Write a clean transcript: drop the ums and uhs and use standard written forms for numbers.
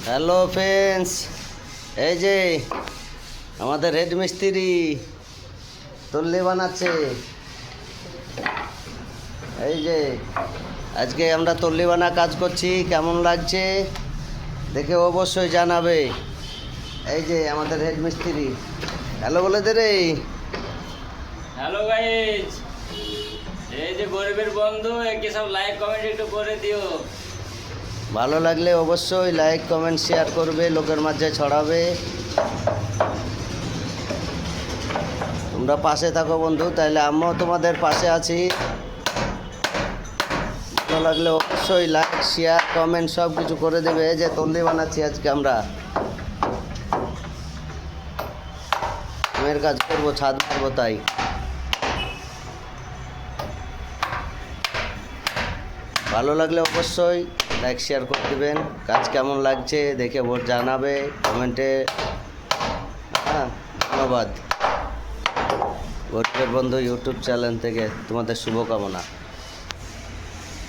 Hello friends, এই যে আমাদের হেড মিস্ত্রি তল্লি বানাচ্ছে। এই যে আজকে আমরা তল্লি বানা কাজ করছি, কেমন লাগছে দেখে অবশ্যই জানাবে। এই যে আমাদের হেড মিস্ত্রি, হ্যালো বলে দে রে। হ্যালো গাইজ, এই যে গরিবের বন্ধু একে সব লাইক কমেন্ট একটু করে দিও। ভালো লাগলে অবশ্যই লাইক কমেন্ট শেয়ার করবে, লোকের মাঝে ছড়াবে। তোমরা পাশে থাকো বন্ধু, তাইলে আমিও তোমাদের পাশে আছি। ভালো লাগলে অবশ্যই লাইক শেয়ার কমেন্ট সব কিছু করে দেবে। এই যে তল্লি বানাচ্ছি আজকে আমরা, মেয়ের কাজ করবো, ছাদ মারবো, তাই ভালো লাগলে অবশ্যই লাইক শেয়ার করে দেবেন। কাজ কেমন লাগছে দেখে ভোট জানাবে কমেন্টে। হ্যাঁ, ধন্যবাদ। গরিবের বন্ধু ইউটিউব চ্যানেল থেকে তোমাদের শুভকামনা।